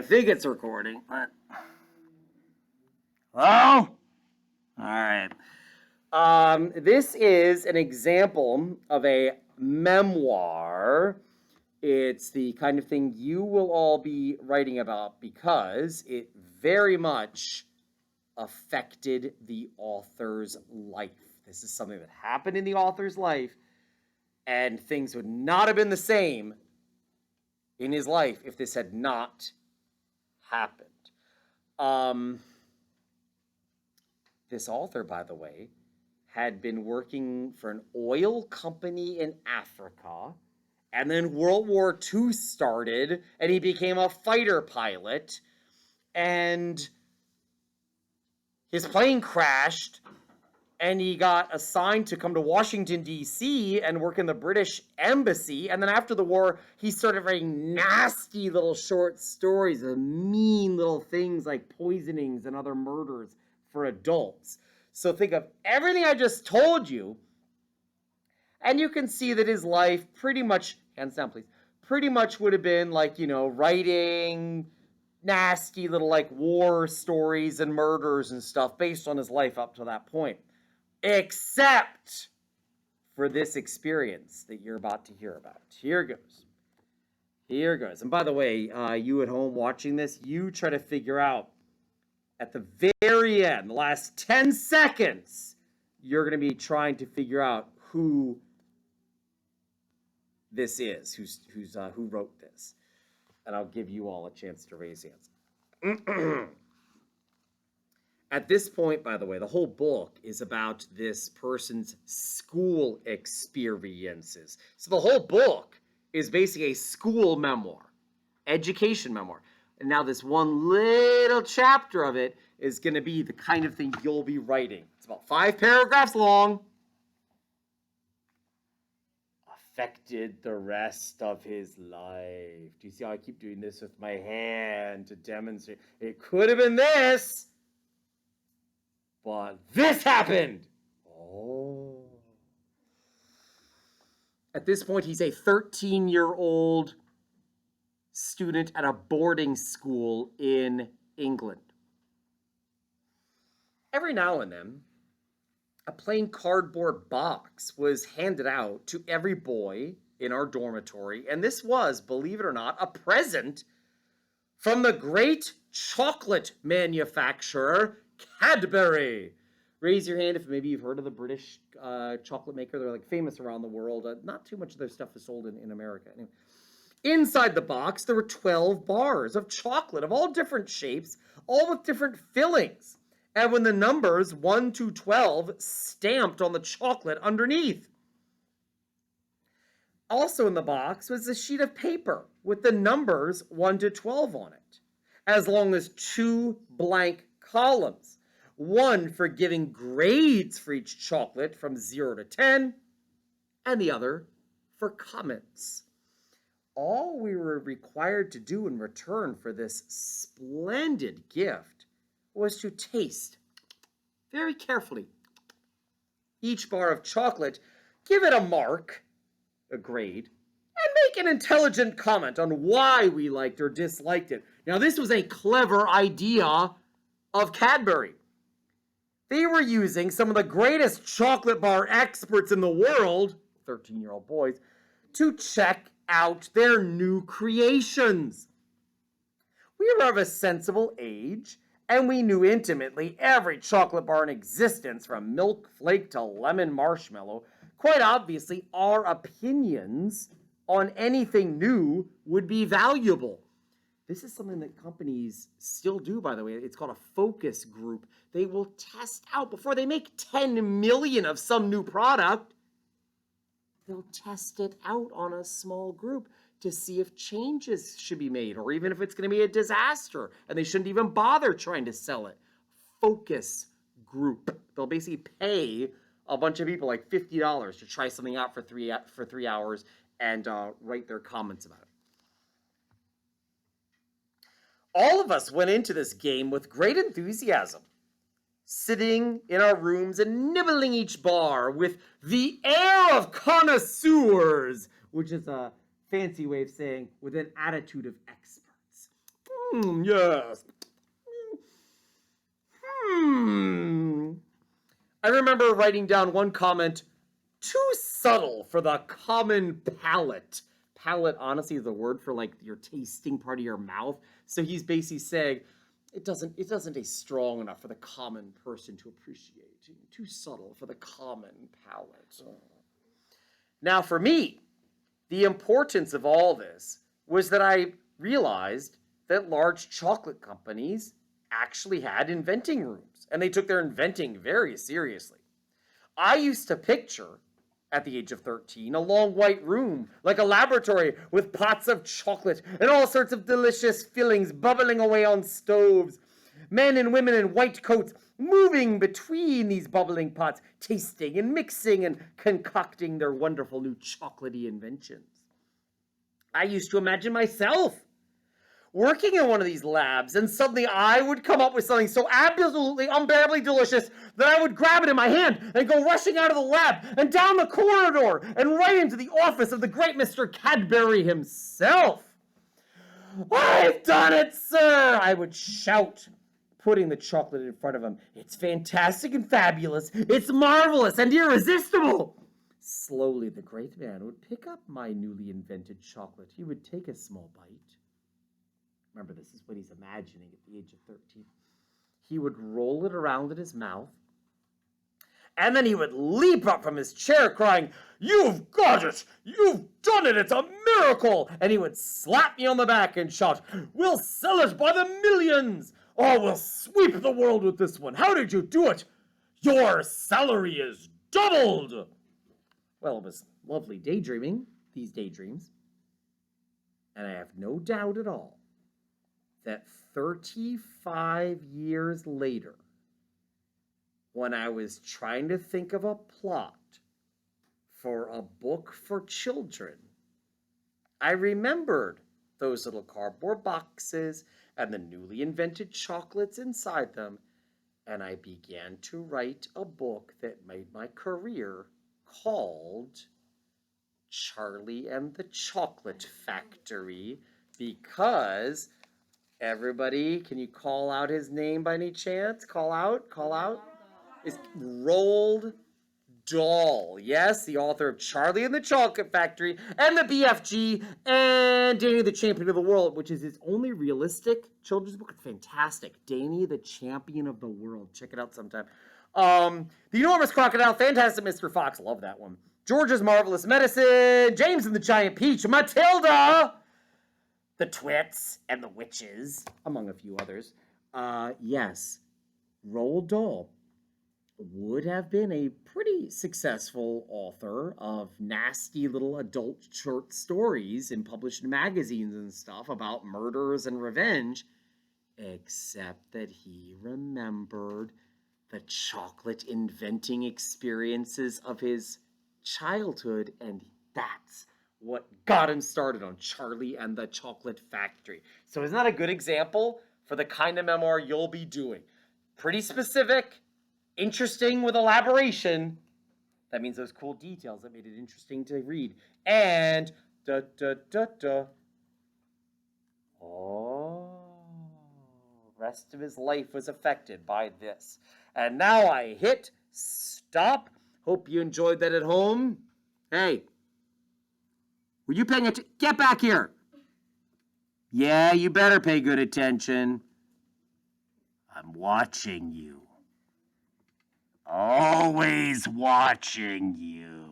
I think it's recording, but... Hello? All right. This is an example of a memoir. It's the kind of thing you will all be writing about because it very much affected the author's life. This is something that happened in the author's life, and things would not have been the same in his life if this had not happened. This author, by the way, had been working for an oil company in Africa, and then World War II started, and he became a fighter pilot, and his plane crashed, and he got assigned to come to Washington, D.C. and work in the British Embassy. And then after the war, he started writing nasty little short stories of mean little things like poisonings and other murders for adults. So think of everything I just told you, and you can see that his life pretty much, hands down please, pretty much would have been like, writing nasty little like war stories and murders and stuff based on his life up to that point. Except for this experience that you're about to hear about. Here goes. Here goes. And by the way, you at home watching this, you try to figure out at the very end, the last 10 seconds, you're going to be trying to figure out who this is, who wrote this. And I'll give you all a chance to raise hands. At this point, by the way, the whole book is about this person's school experiences. So the whole book is basically a school memoir, education memoir. And now this one little chapter of it is going to be the kind of thing you'll be writing. It's about 5 paragraphs long. Affected the rest of his life. Do you see how I keep doing this with my hand to demonstrate? It could have been this. But this happened. Oh. At this point, he's a 13-year-old student at a boarding school in England. Every now and then, a plain cardboard box was handed out to every boy in our dormitory, and this was, believe it or not, a present from the great chocolate manufacturer Cadbury. Raise your hand if maybe you've heard of the British chocolate maker. They're like famous around the world. Not too much of their stuff is sold in America. Anyway. Inside the box, there were 12 bars of chocolate of all different shapes, all with different fillings. And when the numbers 1 to 12 stamped on the chocolate underneath. Also in the box was a sheet of paper with the numbers 1 to 12 on it, as long as 2 blank columns, one for giving grades for each chocolate from 0 to 10, and the other for comments. All we were required to do in return for this splendid gift was to taste very carefully each bar of chocolate, give it a mark, a grade, and make an intelligent comment on why we liked or disliked it. Now, this was a clever idea of Cadbury. They were using some of the greatest chocolate bar experts in the world, 13-year-old boys, to check out their new creations. We were of a sensible age, and we knew intimately every chocolate bar in existence, from Milk Flake to Lemon Marshmallow. Quite obviously, our opinions on anything new would be valuable. This is something that companies still do, by the way. It's called a focus group. They will test out, before they make 10 million of some new product, they'll test it out on a small group to see if changes should be made, or even if it's going to be a disaster and they shouldn't even bother trying to sell it. Focus group. They'll basically pay a bunch of people like $50 to try something out for three hours and write their comments about it. All of us went into this game with great enthusiasm, sitting in our rooms and nibbling each bar with the air of connoisseurs, which is a fancy way of saying with an attitude of experts. Yes. I remember writing down one comment, too subtle for the common palate. Palate, honestly, is a word for like your tasting part of your mouth. So he's basically saying it doesn't taste strong enough for the common person to appreciate. Too subtle for the common palate. Now, for me, the importance of all this was that I realized that large chocolate companies actually had inventing rooms, and they took their inventing very seriously. I used to picture, at the age of 13, a long white room, like a laboratory, with pots of chocolate and all sorts of delicious fillings bubbling away on stoves. Men and women in white coats moving between these bubbling pots, tasting and mixing and concocting their wonderful new chocolatey inventions. I used to imagine myself working in one of these labs, and suddenly I would come up with something so absolutely unbearably delicious that I would grab it in my hand and go rushing out of the lab and down the corridor and right into the office of the great Mr. Cadbury himself. "I've done it, sir!" I would shout, putting the chocolate in front of him. "It's fantastic and fabulous. It's marvelous and irresistible." Slowly, the great man would pick up my newly invented chocolate. He would take a small bite. Remember, this is what he's imagining at the age of 13. He would roll it around in his mouth, and then he would leap up from his chair crying, "You've got it! You've done it! It's a miracle!" And he would slap me on the back and shout, "We'll sell it by the millions! Oh, we'll sweep the world with this one! How did you do it? Your salary is doubled!" Well, it was lovely daydreaming, these daydreams. And I have no doubt at all that 35 years later, when I was trying to think of a plot for a book for children, I remembered those little cardboard boxes and the newly invented chocolates inside them, and I began to write a book that made my career called Charlie and the Chocolate Factory, because everybody, can you call out his name by any chance? Call out. It's Roald Dahl. Yes, the author of Charlie and the Chocolate Factory and the BFG and Danny the Champion of the World, which is his only realistic children's book. It's fantastic. Danny the Champion of the World. Check it out sometime. The Enormous Crocodile, Fantastic Mr. Fox. Love that one. George's Marvelous Medicine, James and the Giant Peach, Matilda, the Twits, and the Witches, among a few others. Yes, Roald Dahl would have been a pretty successful author of nasty little adult short stories and published in magazines and stuff about murders and revenge, except that he remembered the chocolate inventing experiences of his childhood, and that's what got him started on Charlie and the Chocolate Factory. So isn't that a good example for the kind of memoir you'll be doing? Pretty specific, interesting with elaboration. That means those cool details that made it interesting to read. And rest of his life was affected by this. And now I hit stop. Hope you enjoyed that at home. Hey, were you paying attention? Get back here. Yeah, you better pay good attention. I'm watching you. Always watching you.